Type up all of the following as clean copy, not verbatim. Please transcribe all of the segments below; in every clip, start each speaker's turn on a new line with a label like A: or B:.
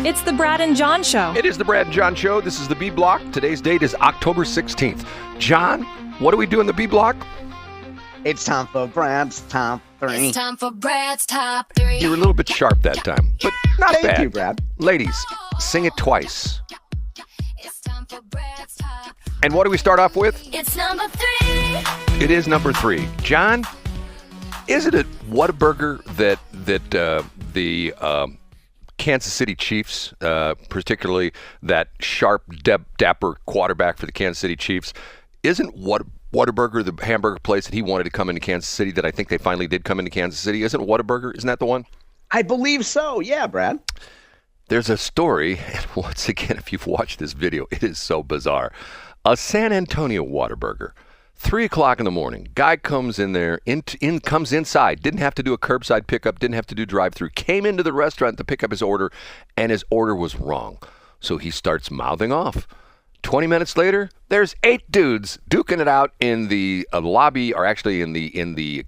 A: It's the Brad and John Show.
B: It is the Brad and John Show. This is the B Block. Today's date is October 16th. John, what do we do in the B Block?
C: It's time for Brad's Top 3.
D: It's time for Brad's Top 3.
B: You were a little bit sharp that time, but not bad.
C: Thank you, Brad.
B: Ladies, sing it twice.
D: It's time for Brad's Top 3.
B: And what do we start off with?
D: It's number 3.
B: It is number 3. John, isn't it Whataburger that the Kansas City Chiefs, particularly that sharp, dapper quarterback for the Kansas City Chiefs, isn't Whataburger the hamburger place that he wanted to come into Kansas City that I think they finally did come into Kansas City? Isn't Whataburger? Isn't that the one?
C: I believe so. Yeah, Brad.
B: There's a story, and once again, if you've watched this video, it is so bizarre. A San Antonio Whataburger, 3 o'clock in the morning. Guy comes in there, comes inside, didn't have to do a curbside pickup, didn't have to do drive-through, came into the restaurant to pick up his order, and his order was wrong. So he starts mouthing off. 20 minutes later, there's 8 dudes duking it out in the lobby, or actually in the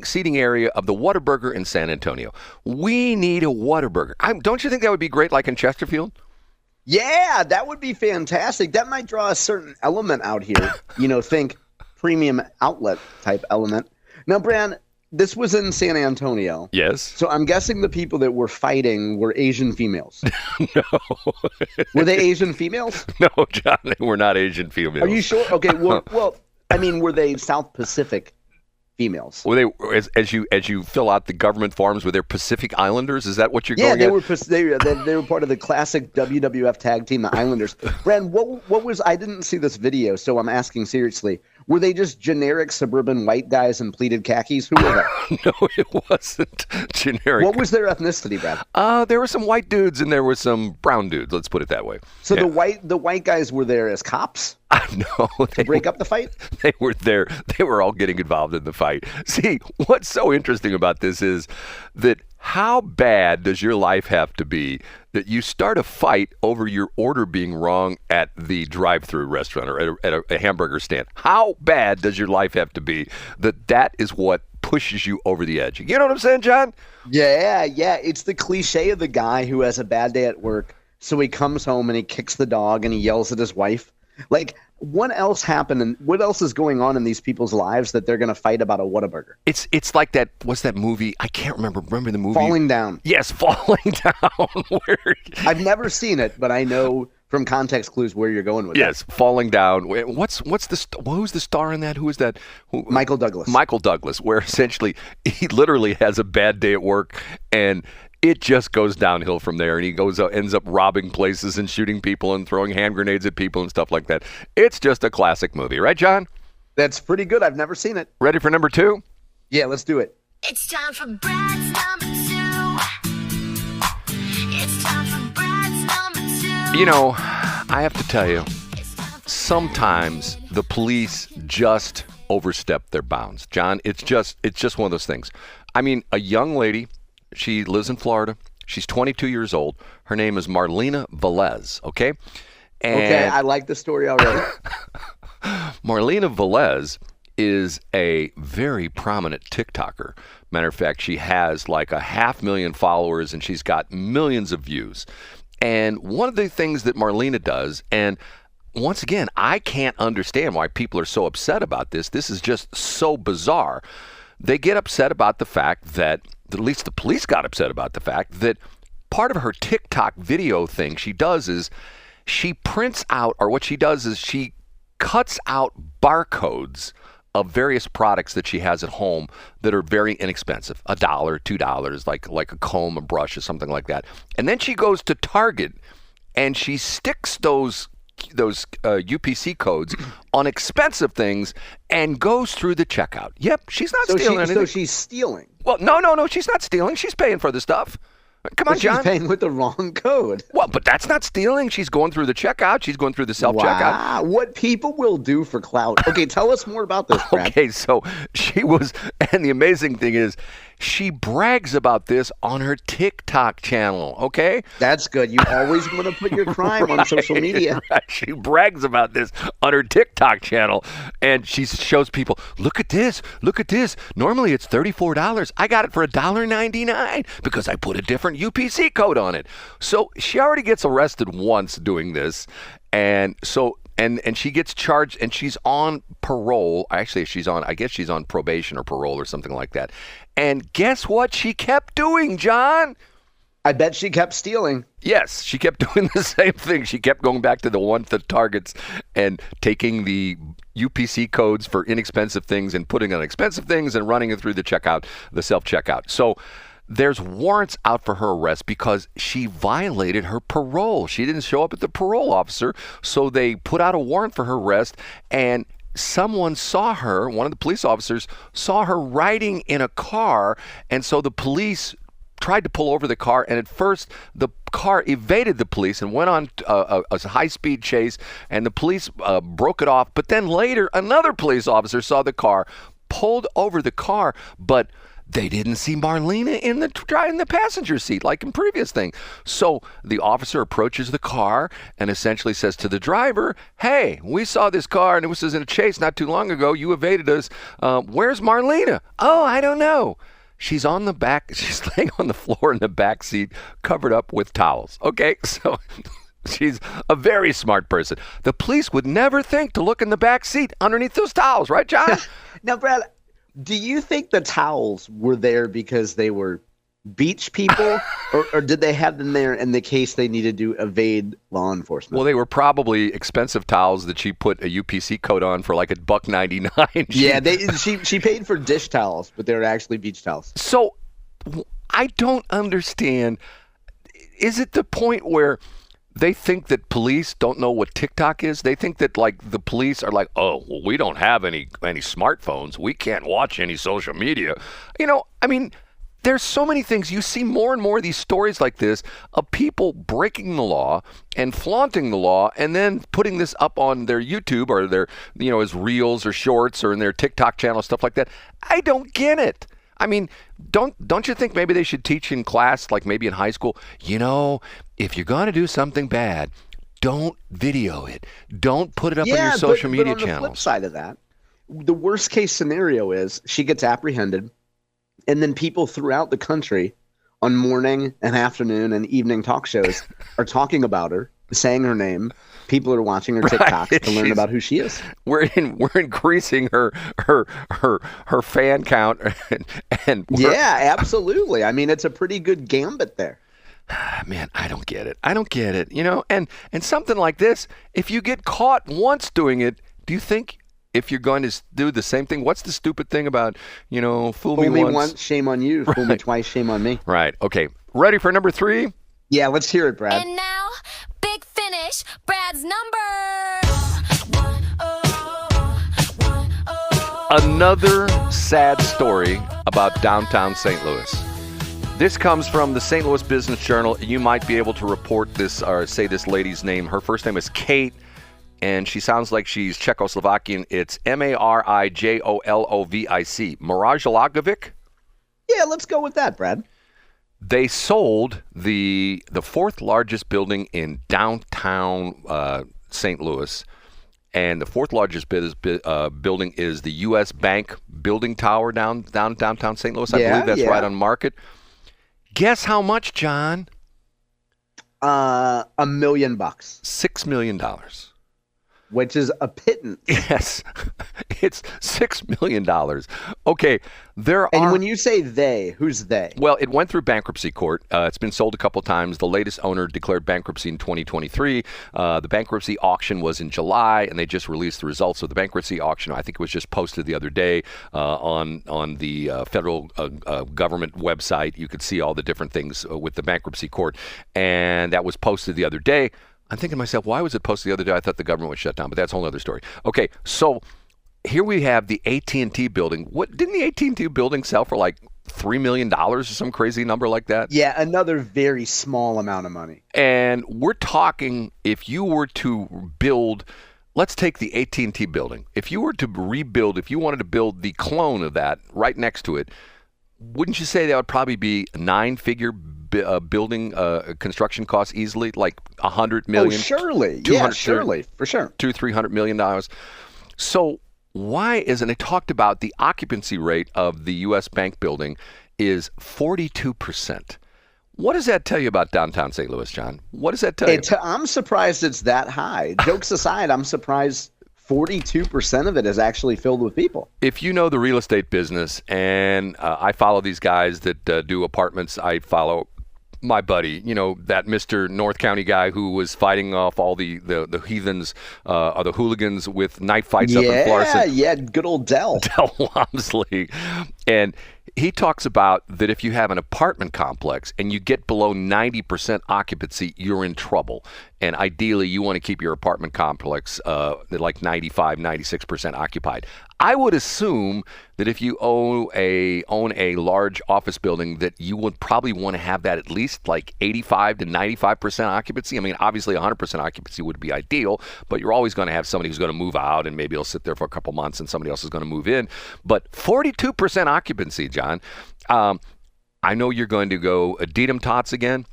B: seating area of the Whataburger in San Antonio. We need a Whataburger. Don't you think that would be great, like in Chesterfield?
C: Yeah, that would be fantastic. That might draw a certain element out here. Think premium outlet type element. Now, Brad, this was in San Antonio.
B: Yes.
C: So I'm guessing the people that were fighting were Asian females.
B: No.
C: Were they Asian females?
B: No, John, they were not Asian females.
C: Are you sure? Okay, well, were they South Pacific females?
B: Were they, as you fill out the government forms, were they Pacific Islanders? Is that what you're going at?
C: Yeah, they were part of the classic WWF tag team, the Islanders. Brad, what was? I didn't see this video, so I'm asking seriously. Were they just generic suburban white guys in pleated khakis? Who were they?
B: No, it wasn't generic.
C: What was their ethnicity, Brad?
B: There were some white dudes and there were some brown dudes. Let's put it that way.
C: So yeah. The white guys were there as cops?
B: No,
C: to break up the fight?
B: They were there. They were all getting involved in the fight. See, what's so interesting about this is that how bad does your life have to be that you start a fight over your order being wrong at the drive-through restaurant or at a hamburger stand? How bad does your life have to be that is what pushes you over the edge? You know what I'm saying, John?
C: Yeah. It's the cliche of the guy who has a bad day at work, so he comes home and he kicks the dog and he yells at his wife. Like, what else happened and what else is going on in these people's lives that they're going to fight about a Whataburger?
B: It's like that. What's that movie? I can't remember. Remember the movie?
C: Falling Down.
B: Yes, Falling Down.
C: I've never seen it, but I know from context clues where you're going with it.
B: Yes, Falling Down. Who's the star in that? Who is that?
C: Michael Douglas.
B: Michael Douglas, where essentially he literally has a bad day at work and it just goes downhill from there, and he ends up robbing places and shooting people and throwing hand grenades at people and stuff like that. It's just a classic movie, right, John?
C: That's pretty good. I've never seen it.
B: Ready for number 2?
C: Yeah, let's do it.
D: It's time for Brad's number 2. It's time for Brad's number 2.
B: You know, I have to tell you, sometimes the police just overstep their bounds. John, it's just one of those things. I mean, a young lady. She lives in Florida. She's 22 years old. Her name is Marlena Velez, okay?
C: Okay, I like the story already.
B: Marlena Velez is a very prominent TikToker. Matter of fact, she has like 500,000 followers, and she's got millions of views. And one of the things that Marlena does, and once again, I can't understand why people are so upset about this. This is just so bizarre. They get upset about the fact that, at least the police got upset about the fact that part of her TikTok video thing she does is she prints out, or what she does is she cuts out barcodes of various products that she has at home that are very inexpensive, $1, $2, like a comb, a brush, or something like that. And then she goes to Target and she sticks those UPC codes on expensive things and goes through the checkout. Yep, she's not stealing anything.
C: So she's stealing.
B: Well, no, she's not stealing. She's paying for the stuff. Come on, John.
C: She's paying with the wrong code.
B: Well, but that's not stealing. She's going through the checkout. She's going through the self-checkout.
C: Wow, what people will do for clout. Okay, tell us more about this, Brad.
B: Okay, so she was, and the amazing thing is, she brags about this on her TikTok channel, okay?
C: That's good. You always want to put your crime on social media.
B: Right. She brags about this on her TikTok channel, and she shows people, look at this. Normally it's $34. I got it for $1.99 because I put a different UPC code on it. So she already gets arrested once doing this. And so and she gets charged, and she's on parole. Actually, I guess she's on probation or parole or something like that. And guess what she kept doing, John?
C: I bet she kept stealing.
B: Yes, she kept doing the same thing. She kept going back to the Targets and taking the UPC codes for inexpensive things and putting on expensive things and running it through the self-checkout. So there's warrants out for her arrest because she violated her parole. She didn't show up at the parole officer, so they put out a warrant for her arrest, and someone saw her, one of the police officers saw her riding in a car, and so the police tried to pull over the car, and at first the car evaded the police and went on a high-speed chase, and the police broke it off. But then later, another police officer saw the car, pulled over the car, but they didn't see Marlena in the passenger seat like in previous thing. So the officer approaches the car and essentially says to the driver, "Hey, we saw this car and it was in a chase not too long ago. You evaded us. Where's Marlena?" "Oh, I don't know. She's on the back. She's laying on the floor in the back seat, covered up with towels." Okay, so she's a very smart person. The police would never think to look in the back seat underneath those towels, right, John?
C: Now, Brad, do you think the towels were there because they were beach people, or did they have them there in the case they needed to evade law enforcement?
B: Well, they were probably expensive towels that she put a UPC code on for like $1.99.
C: Yeah, she paid for dish towels, but they were actually beach towels.
B: So I don't understand. Is it the point where they think that police don't know what TikTok is? They think that like the police are like, "Oh, well, we don't have any smartphones. We can't watch any social media." I mean, there's so many things. You see more and more of these stories like this of people breaking the law and flaunting the law and then putting this up on their YouTube or their, as reels or shorts or in their TikTok channel, stuff like that. I don't get it. I mean, don't you think maybe they should teach in class, like maybe in high school, if you're going to do something bad, don't video it. Don't put it up on your social media
C: channels. But on the flip
B: channels.
C: side of that, the worst case scenario is she gets apprehended, and then people throughout the country on morning and afternoon and evening talk shows are talking about her, saying her name. People are watching her TikToks to learn about who she is.
B: We're increasing her fan count, and
C: yeah, absolutely. I mean, it's a pretty good gambit there.
B: Man, I don't get it. And something like this, if you get caught once doing it, do you think if you're going to do the same thing, what's the stupid thing about, fool me
C: once, shame on you. Right. Fool me twice, shame on me.
B: Right. Okay. Ready for number 3?
C: Yeah, let's hear it, Brad.
D: And now, big finish, Brad's number.
B: Another sad story about downtown St. Louis. This comes from the St. Louis Business Journal. You might be able to report this or say this lady's name. Her first name is Kate, and she sounds like she's Czechoslovakian. It's Marijolovic. Marijolovic?
C: Yeah, let's go with that, Brad.
B: They sold the fourth largest building in downtown St. Louis, and the fourth largest building is the U.S. Bank building tower downtown St. Louis. I believe that's right on Market. Guess how much, John?
C: $1 million.
B: $6 million.
C: Which is a pittance.
B: Yes, it's $6 million. Okay,
C: And when you say they, who's they?
B: Well, it went through bankruptcy court. It's been sold a couple times. The latest owner declared bankruptcy in 2023. The bankruptcy auction was in July, and they just released the results of the bankruptcy auction. I think it was just posted the other day on the federal government website. You could see all the different things with the bankruptcy court, and that was posted the other day. I'm thinking to myself, why was it posted the other day? I thought the government was shut down, but that's a whole other story. Okay, so here we have the AT&T building. What didn't the AT&T building sell for like $3 million or some crazy number like that?
C: Yeah, another very small amount of money.
B: And we're talking, if you were to build, let's take the AT&T building. If you were to rebuild, if you wanted to build the clone of that right next to it, wouldn't you say that would probably be a 9-figure building construction costs easily, like $100 million?
C: Oh, surely. Yeah, surely, for sure.
B: $200-300 million. So why isn't it talked about the occupancy rate of the U.S. Bank building is 42%? What does that tell you about downtown St. Louis, John? What does that tell you?
C: I'm surprised it's that high. Jokes aside, I'm surprised 42% of it is actually filled with people.
B: If you know the real estate business, and I follow these guys that do apartments, I follow my buddy, that Mr. North County guy who was fighting off all the heathens or the hooligans with knife fights up in Florissant.
C: Yeah, good old Dell.
B: Del Walmsley. And he talks about that if you have an apartment complex and you get below 90% occupancy, you're in trouble. And ideally, you want to keep your apartment complex like 95, 96% occupied. I would assume that if you own a large office building, that you would probably want to have that at least like 85 to 95% occupancy. I mean, obviously 100% occupancy would be ideal, but you're always going to have somebody who's going to move out and maybe he'll sit there for a couple months and somebody else is going to move in. But 42% occupancy, John. I know you're going to go Adidas tots again.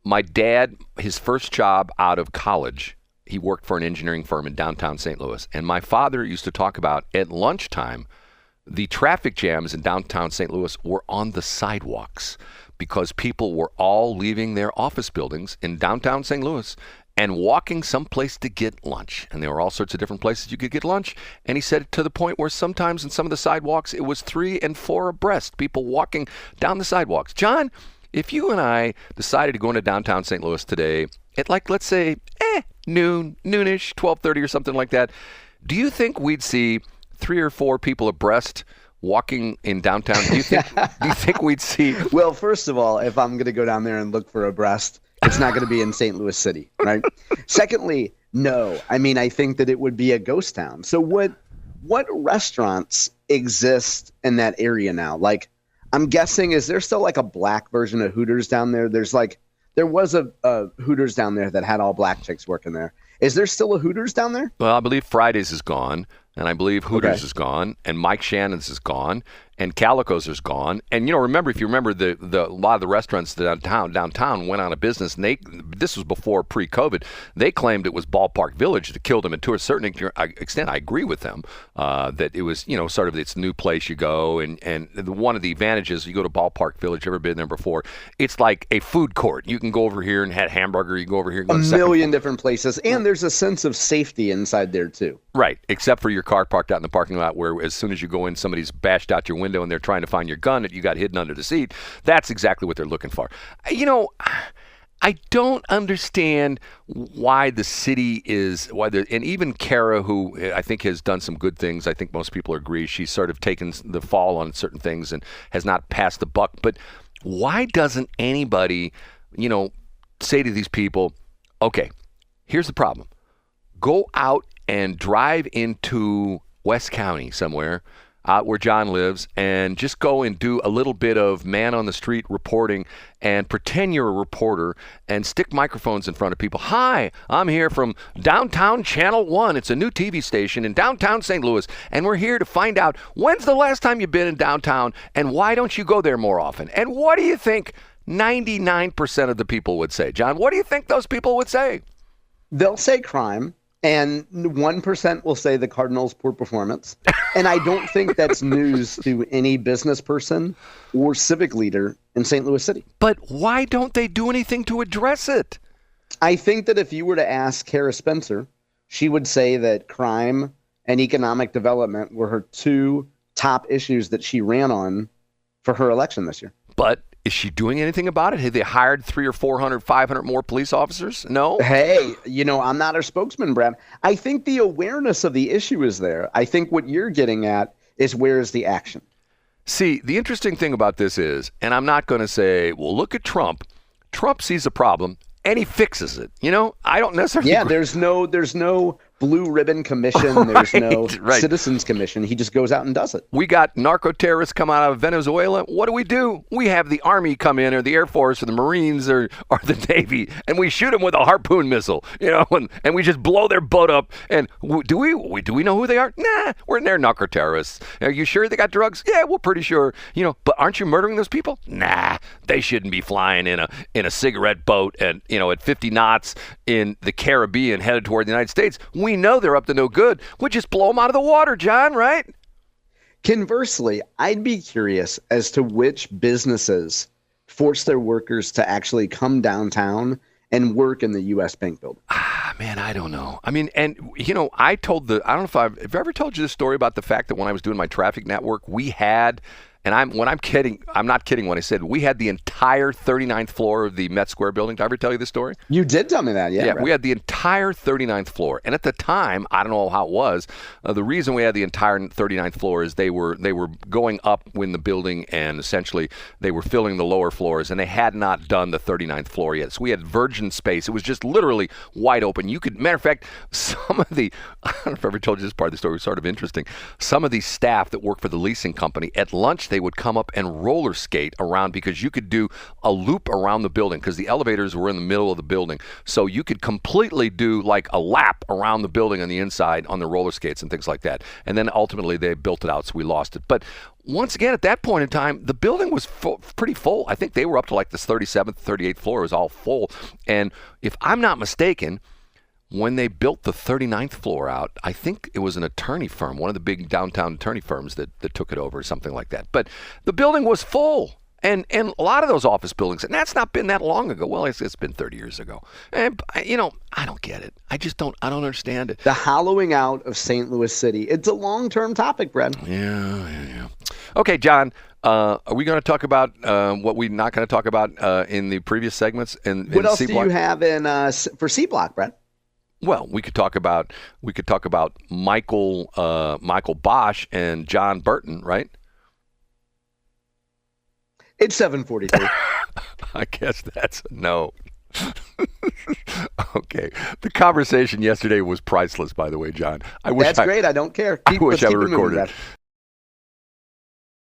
B: My dad, his first job out of college, he worked for an engineering firm in downtown St. Louis. And my father used to talk about at lunchtime, the traffic jams in downtown St. Louis were on the sidewalks because people were all leaving their office buildings in downtown St. Louis and walking someplace to get lunch. And there were all sorts of different places you could get lunch. And he said to the point where sometimes in some of the sidewalks, it was 3 and 4 abreast, people walking down the sidewalks. John, if you and I decided to go into downtown St. Louis today at like, let's say, noonish, 12:30 or something like that, do you think we'd see 3 or 4 people abreast walking in downtown? Do you think we'd see?
C: Well, first of all, if I'm going to go down there and look for abreast, it's not going to be in St. Louis City, right? Secondly, no. I mean, I think that it would be a ghost town. So what restaurants exist in that area now? Like, I'm guessing, is there still like a black version of Hooters down there? There was a Hooters down there that had all black chicks working there. Is there still a Hooters down there?
B: Well, I believe Fridays is gone, and I believe Hooters is gone, and Mike Shannon's is gone, and Calico's is gone. And remember, if you remember, the a lot of the restaurants downtown went out of business, and this was before pre-COVID. They claimed it was Ballpark Village that killed them, and to a certain extent, I agree with them that it was sort of this new place you go, and one of the advantages, you go to Ballpark Village, ever been there before? It's like a food court. You can go over here and have hamburger. You can go over here and go to
C: a million different places, and there's a sense of safety inside there too.
B: Right, except for your car parked out in the parking lot, where as soon as you go in, somebody's bashed out your window and they're trying to find your gun that you got hidden under the seat. That's exactly what they're looking for. I don't understand why the city is, and even Cara, who I think has done some good things, I think most people agree, she's sort of taken the fall on certain things and has not passed the buck. But why doesn't anybody, say to these people, okay, here's the problem. Go out and drive into West County somewhere, out where John lives, and just go and do a little bit of man on the street reporting and pretend you're a reporter and stick microphones in front of people. Hi, I'm here from Downtown Channel 1. It's a new TV station in downtown St. Louis, and we're here to find out when's the last time you've been in downtown and why don't you go there more often? And what do you think 99% of the people would say? John, what do you think those people would say?
C: They'll say crime. And 1% will say the Cardinals' poor performance. And I don't think that's news to any business person or civic leader in St. Louis City.
B: But why don't they do anything to address it?
C: I think that if you were to ask Cara Spencer, she would say that crime and economic development were her 2 top issues that she ran on for her election this year.
B: But is she doing anything about it? Have they hired 300 or 400, 500 more police officers? No?
C: Hey, I'm not her spokesman, Brad. I think the awareness of the issue is there. I think what you're getting at is where is the action?
B: See, the interesting thing about this is, and I'm not going to say, well, look at Trump. Trump sees a problem and he fixes it. I don't necessarily.
C: Yeah, there's no blue ribbon commission. There's no citizens commission. He just goes out and does it.
B: We got narco terrorists come out of Venezuela. What do? We have the Army come in, or the Air Force, or the Marines, or the Navy, and we shoot them with a harpoon missile, and we just blow their boat up. And do we know who they are? Nah, they're narco terrorists. Are you sure they got drugs? Yeah, we're pretty sure. But aren't you murdering those people? Nah, they shouldn't be flying in a cigarette boat and at 50 knots in the Caribbean headed toward the United States. We know they're up to no good. We'll just blow them out of the water, John, right?
C: Conversely, I'd be curious as to which businesses force their workers to actually come downtown and work in the U.S. Bank building?
B: Man, I don't know. I mean, and I don't know if I've ever told you this story about the fact that when I was doing my traffic network, we had, and I'm not kidding when I said we had the entire 39th floor of the Met Square building. Did I ever tell you this story?
C: You did tell me that, yeah.
B: Yeah,
C: right.
B: we had the entire 39th floor. And at the time, I don't know how it was, the reason we had the entire 39th floor is they were going up in the building, and essentially they were filling the lower floors, and they had not done the 39th floor yet. So we had virgin space. It was just literally wide open. Matter of fact, some of the, I don't know if I ever told you this part of the story, it was sort of interesting. Some of the staff that work for the leasing company, at lunch, they would come up and roller skate around, because you could do a loop around the building because the elevators were in the middle of the building. So you could completely do like a lap around the building on the inside on the roller skates and things like that. And then ultimately they built it out, so we lost it. But once again, at that point in time, the building was pretty full. I think they were up to like this 37th, 38th floor. It was all full. And if I'm not mistaken, when they built the 39th floor out, I think it was an attorney firm, one of the big downtown attorney firms that took it over or something like that. But the building was full. And a lot of those office buildings, and that's not been that long ago. Well, it's been 30 years ago. And, I don't get it. I don't understand it.
C: The hollowing out of St. Louis City. It's a long-term topic, Brad.
B: Yeah. Okay, John, are we going to talk about what we're not going to talk about in the previous segments?
C: What else do you have for C Block, Brad?
B: Well, we could talk about Michael Bosch and John Burton, right?
C: It's 7:43.
B: I guess that's a no. Okay. The conversation yesterday was priceless, by the way, John.
C: That's great. I don't care.
B: I wish I would record it.